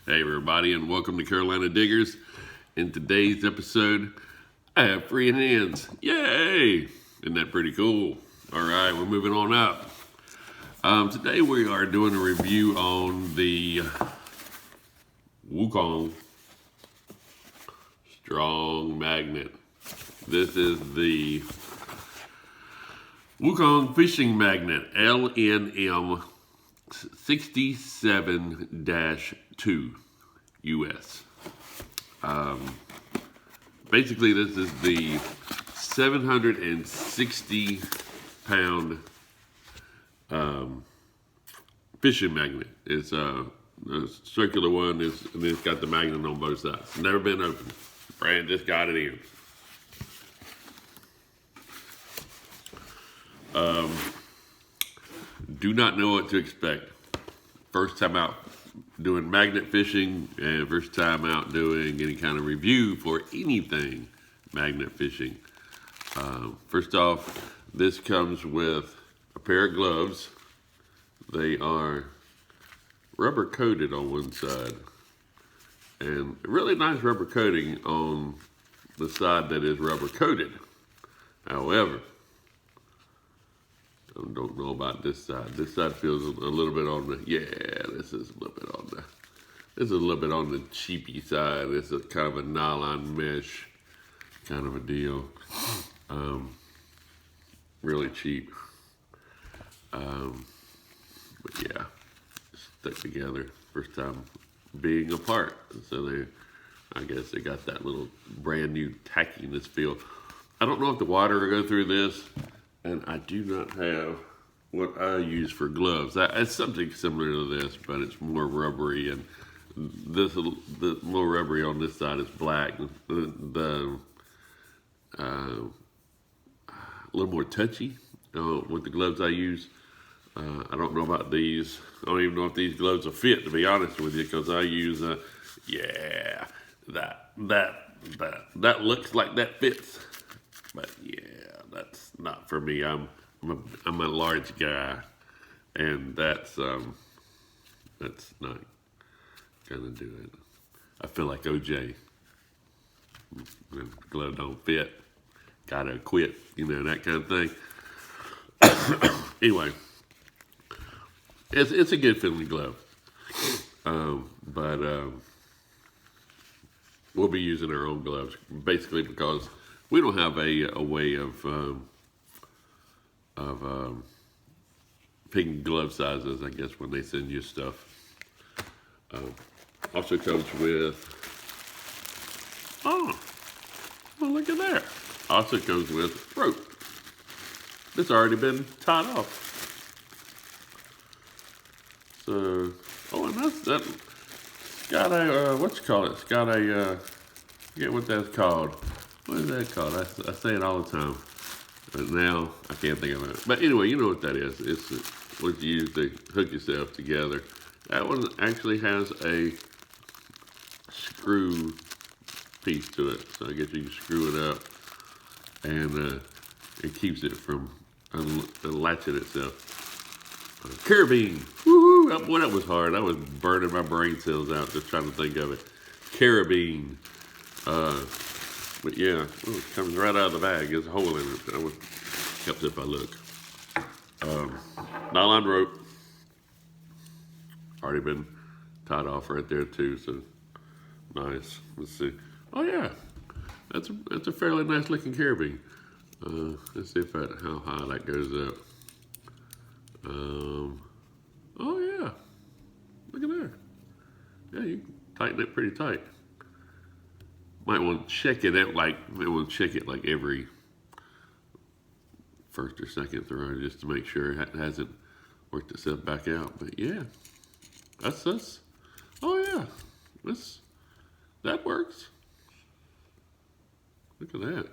Hey everybody, and welcome to Carolina Diggers. In today's episode, I have free hands. Yay! Isn't that pretty cool? All right, we're moving on up. Today we are doing a review on the WuKong Strong Magnet. This is the WuKong Fishing Magnet LNM 67-2 US. Basically, this is the 760 pound fishing magnet. It's a circular one, and it's got the magnet on both sides. Never been opened. Brand just got it in. Do not know what to expect. First time out doing magnet fishing, and first time out doing any kind of review for anything magnet fishing. First off, this comes with a pair of gloves. They are rubber coated on one side, and really nice rubber coating on the side that is rubber coated. However, I don't know about this side. This side feels a little bit on the, this is a little bit on the cheapy side. It's a kind of a nylon mesh kind of a deal. Really cheap. But yeah, stuck together. First time being apart. So I guess they got that little brand new tackiness feel. I don't know if the water will go through this. And I do not have what I use for gloves. It's something similar to this, but it's more rubbery, and the more rubbery on this side is black. The a little more touchy with the gloves I use. I don't know about these. I don't even know if these gloves will fit, to be honest with you, because I use that looks like that fits, but yeah. That's not for me. I'm a large guy, and that's not gonna do it. I feel like OJ. When the glove don't fit, gotta quit. That kind of thing. Anyway, it's a good feeling glove, but we'll be using our own gloves basically because we don't have a way of picking glove sizes, I guess, when they send you stuff. Also comes with, look at that. Also comes with rope. It's already been tied off. So, and that's got a, what you call it? It's got a, I forget what that's called. What is that called? I say it all the time, but now I can't think of it. But anyway, you know what that is. It's what you use to hook yourself together. That one actually has a screw piece to it, so I guess you can screw it up, and it keeps it from unlatching itself. Carabine. Woohoo! Boy, that was hard. I was burning my brain cells out just trying to think of it. Carabine. But yeah, it comes right out of the bag. There's a hole in it. Helps if I look. Nylon rope. Already been tied off right there too, so nice. Let's see. Oh yeah, that's a fairly nice looking carabine. Let's see how high that goes up. Oh yeah, look at there. Yeah, you can tighten it pretty tight. Might want to check it out, like every first or second throw, just to make sure it hasn't worked itself back out. But yeah, that's. Oh yeah, that works. Look at that.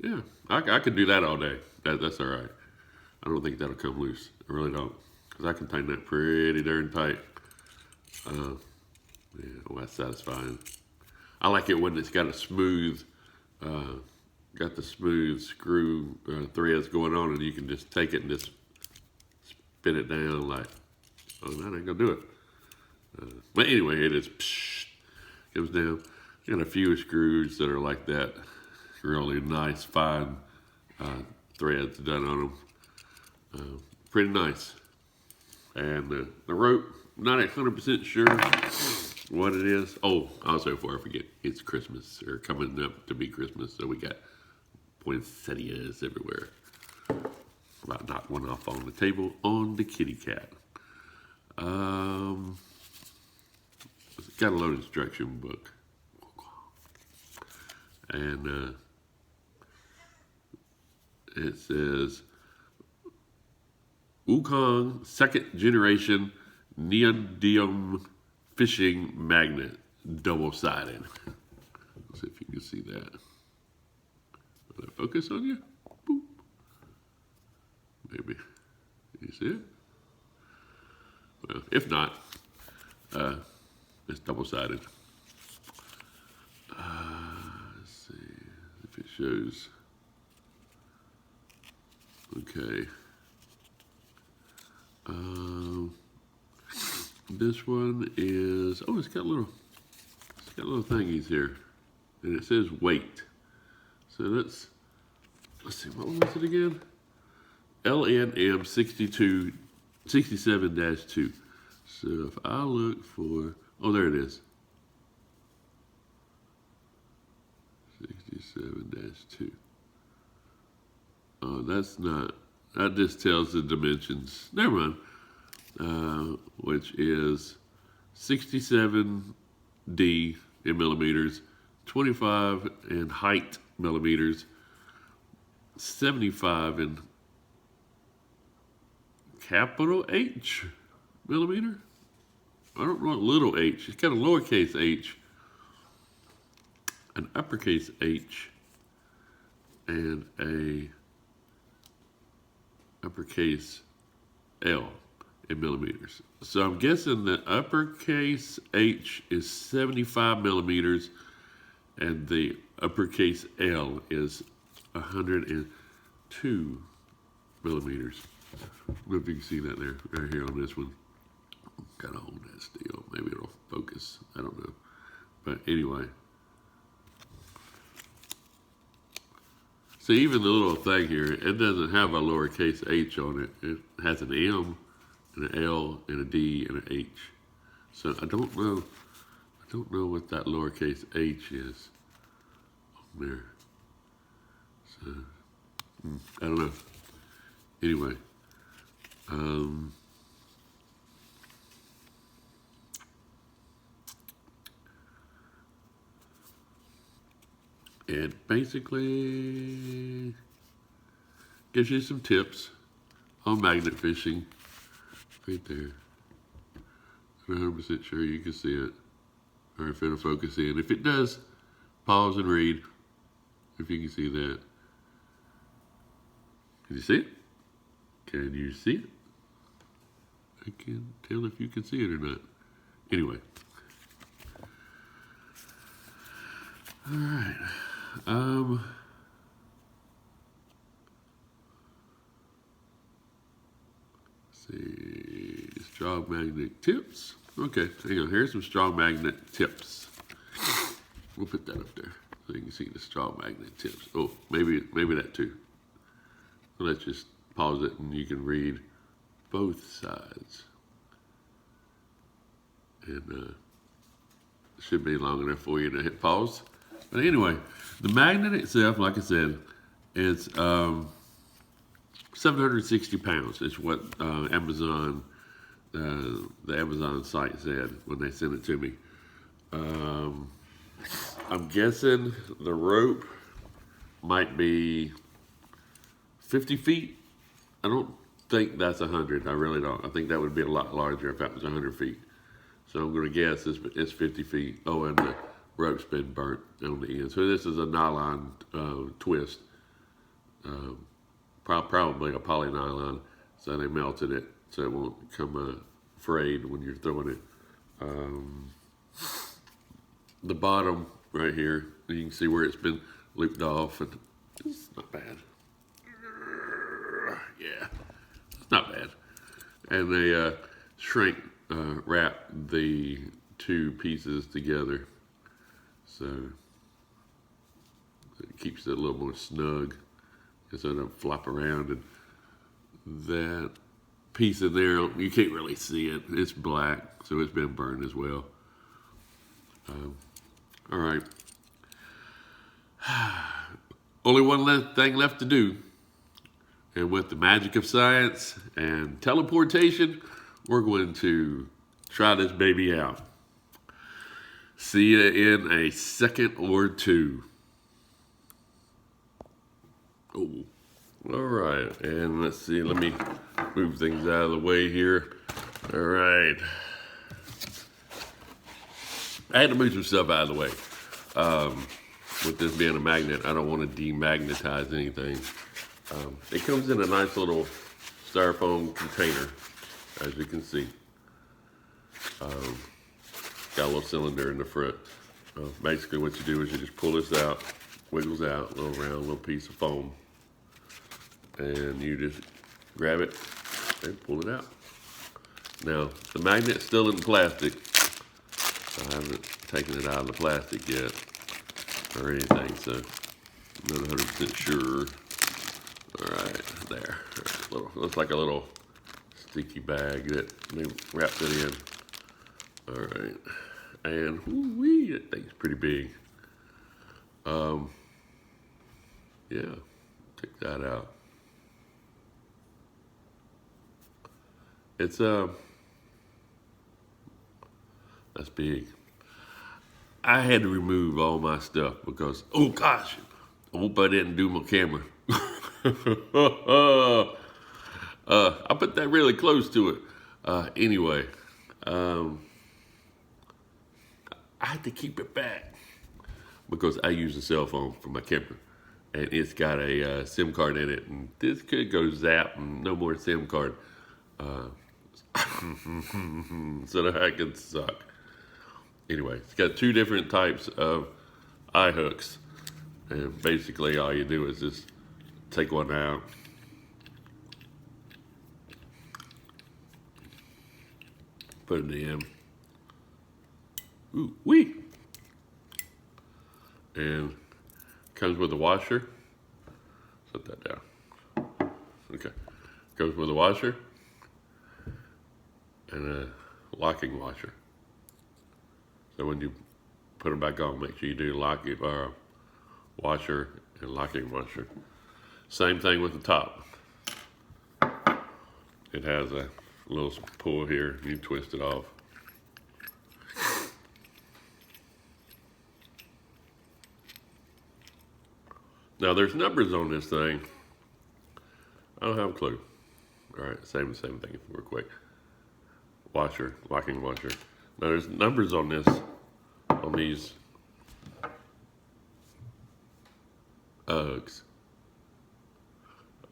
Yeah, I could do that all day. That's all right. I don't think that'll come loose. I really don't, because I can tighten that pretty darn tight. Yeah, well, that's satisfying. I like it when it's got a smooth, got the smooth screw threads going on, and you can just take it and just spin it down like, oh, that ain't gonna do it. But anyway, it is comes down. Got a few screws that are like that, really nice, fine threads done on them. Pretty nice. And the rope, not 100% sure what it is. Oh, also before I forget, it's Christmas, or coming up to be Christmas, so we got poinsettias everywhere. About knocked one off on the table on the kitty cat. It's got a little instruction book. And it says WuKong second generation neodymium fishing magnet, double-sided. Let's see if you can see that. Will that focus on you? Boop. Maybe. You see it? Well, if not, it's double-sided. Let's see if it shows. Okay. This one is, oh, it's got little thingies here, and it says weight. So let's see, what was it again? LNM 67-2. So if I look for, oh, there it is. 67-2. Oh, that's not, that just tells the dimensions. Never mind. Which is 67D in millimeters, 25 in height millimeters, 75 in capital H millimeter. I don't know what little h. It's got a lowercase h, an uppercase H, and a uppercase L in millimeters. So I'm guessing the uppercase H is 75 millimeters and the uppercase L is 102 millimeters. I don't know if you can see that there, right here on this one. Gotta hold that still. Maybe it'll focus. I don't know. But anyway. So even the little thing here, it doesn't have a lowercase h on it. It has an M and an L and a D and an H. So I don't know what that lowercase h is on there. So I don't know. Anyway, it basically gives you some tips on magnet fishing. Right there. I'm 100% sure you can see it, or if it'll focus in. If it does, pause and read. If you can see that. Can you see it? Can you see it? I can't tell if you can see it or not. Anyway. All right. Let's see, strong magnet tips. Okay, hang on. Here's some strong magnet tips. We'll put that up there so you can see the strong magnet tips. Oh, maybe that too. So let's just pause it and you can read both sides. And it should be long enough for you to hit pause. But anyway, the magnet itself, like I said, it's 760 pounds. It's what Amazon, the Amazon site said when they sent it to me. I'm guessing the rope might be 50 feet. I don't think that's 100. I really don't. I think that would be a lot larger if that was 100 feet. So I'm going to guess it's 50 feet. Oh, and the rope's been burnt on the end. So this is a nylon twist. Probably a poly nylon. So they melted it so it won't come frayed when you're throwing it. The bottom right here, you can see where it's been looped off, and it's not bad. Yeah, it's not bad. And they shrink wrap the two pieces together, so it keeps it a little more snug, so it doesn't flop around. And that piece in there, you can't really see it. It's black, so it's been burned as well. All right. Only one thing left to do. And with the magic of science and teleportation, we're going to try this baby out. See you in a second or two. Oh, all right. And let's see, let me move things out of the way here. All right. I had to move some stuff out of the way. With this being a magnet, I don't want to demagnetize anything. It comes in a nice little styrofoam container, as you can see. Got a little cylinder in the front. Basically what you do is you just pull this out, wiggles out, a little round, little piece of foam. And you just grab it and pull it out. Now, the magnet's still in the plastic. I haven't taken it out of the plastic yet or anything, so I'm not 100% sure. All right, there. All right, looks like a little sticky bag that they wrapped it in. All right, and whoo-wee, that thing's pretty big. Yeah, check that out. It's that's big. I had to remove all my stuff because, oh gosh, I hope I didn't do my camera. I put that really close to it. Anyway, I had to keep it back because I use a cell phone for my camera, and it's got a SIM card in it, and this could go zap and no more SIM card. So the heck could suck. Anyway, it's got two different types of eye hooks, and basically all you do is just take one out, put it in, ooh wee, and comes with a washer. Set that down. Okay, goes with a washer and a locking washer. So when you put them back on, make sure you do locking washer and locking washer. Same thing with the top. It has a little pull here. You twist it off. Now there's numbers on this thing. I don't have a clue. All right, same thing real quick. Washer, locking washer. Now there's numbers on this, on these Uggs.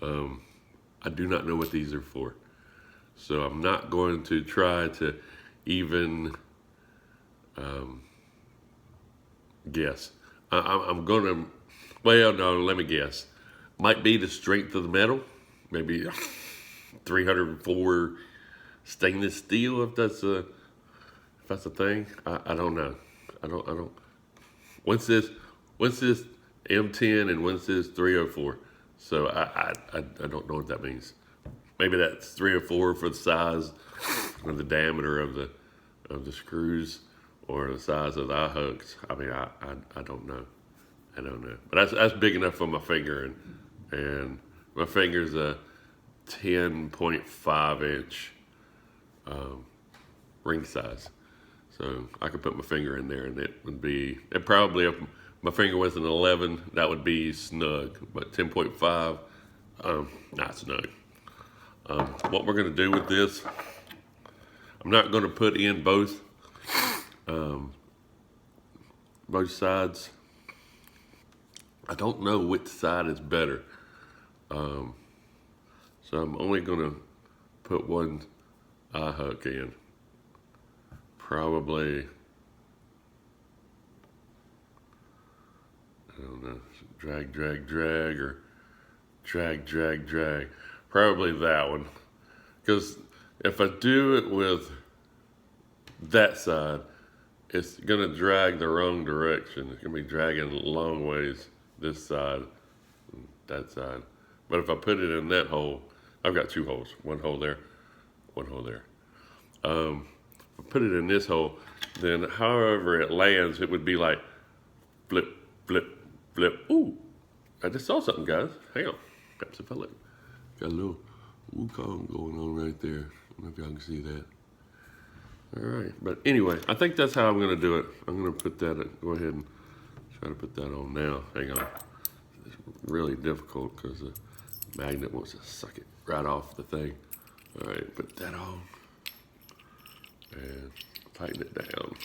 I do not know what these are for, so I'm not going to try to even guess. I'm gonna, well, no, let me guess. Might be the strength of the metal, maybe 304 stainless steel, if that's a thing. I don't know. I don't. What's this M10 and what's this 304? So I don't know what that means. Maybe that's 304 for the size or the diameter of the screws, or the size of the eye hooks. I mean, I don't know. I don't know. But that's big enough for my finger, and my finger's a 10.5 inch ring size. So I could put my finger in there, and it probably, if my finger was an 11, that would be snug. But 10.5, not snug. What we're going to do with this, I'm not going to put in both sides. I don't know which side is better. So I'm only going to put one eye hook in. Probably, I don't know, drag, or drag. Probably that one. Because if I do it with that side, it's gonna drag the wrong direction. It's gonna be dragging a long ways this side, that side. But if I put it in that hole, I've got two holes, one hole there, one hole there. If I put it in this hole, then however it lands, it would be like flip, flip, flip. Ooh, I just saw something, guys. Hang on. Perhaps if I look. Got a little WuKong going on right there. I don't know if y'all can see that. All right, but anyway, I think that's how I'm gonna do it. I'm gonna put that, go ahead and try to put that on now. Hang on. It's really difficult because the magnet wants to suck it right off the thing. All right, put that on and tighten it down.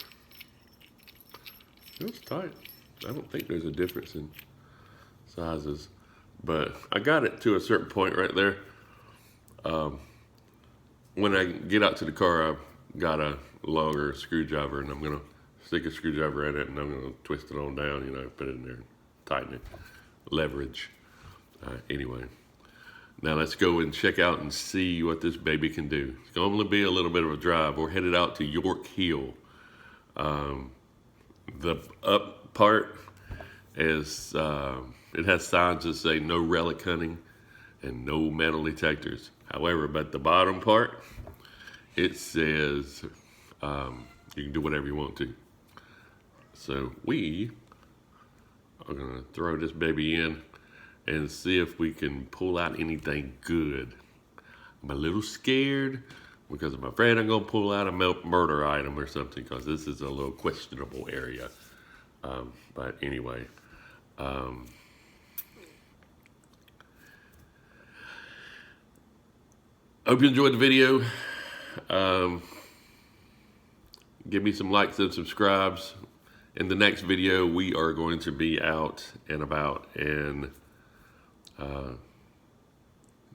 It's tight. I don't think there's a difference in sizes, but I got it to a certain point right there. When I get out to the car, I've got a longer screwdriver, and I'm gonna stick a screwdriver in it, and I'm gonna twist it on down, you know, put it in there, tighten it, leverage. Anyway, now let's go and check out and see what this baby can do. It's going to be a little bit of a drive. We're headed out to York Hill. The up part is, it has signs that say no relic hunting and no metal detectors. However, but the bottom part, it says you can do whatever you want to. So we are gonna throw this baby in and see if we can pull out anything good. I'm a little scared because I'm afraid I'm gonna pull out a murder item or something, because this is a little questionable area. But anyway, hope you enjoyed the video. Give me some likes and subscribes. In the next video, we are going to be out and about in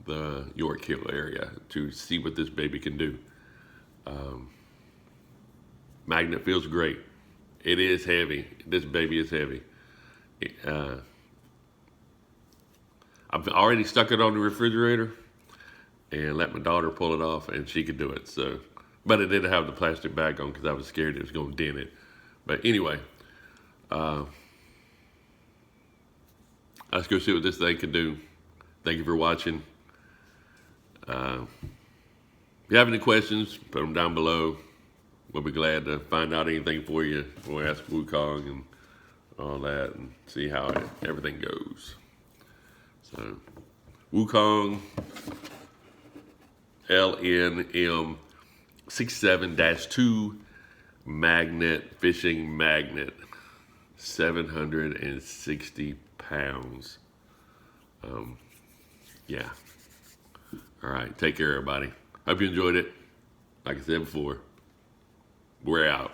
the York Hill area to see what this baby can do. Magnet feels great. It is heavy. This baby is heavy. I've already stuck it on the refrigerator and let my daughter pull it off, and she could do it. So, but it didn't have the plastic bag on because I was scared it was going to dent it. But anyway, let's go see what this thing can do. Thank you for watching. If you have any questions, put them down below. We'll be glad to find out anything for you. We'll ask WuKong and all that and see how everything goes. So, WuKong LNM67-2 magnet, fishing magnet, 760 pounds. Yeah. All right, take care, everybody. Hope you enjoyed it. Like I said before, we're out.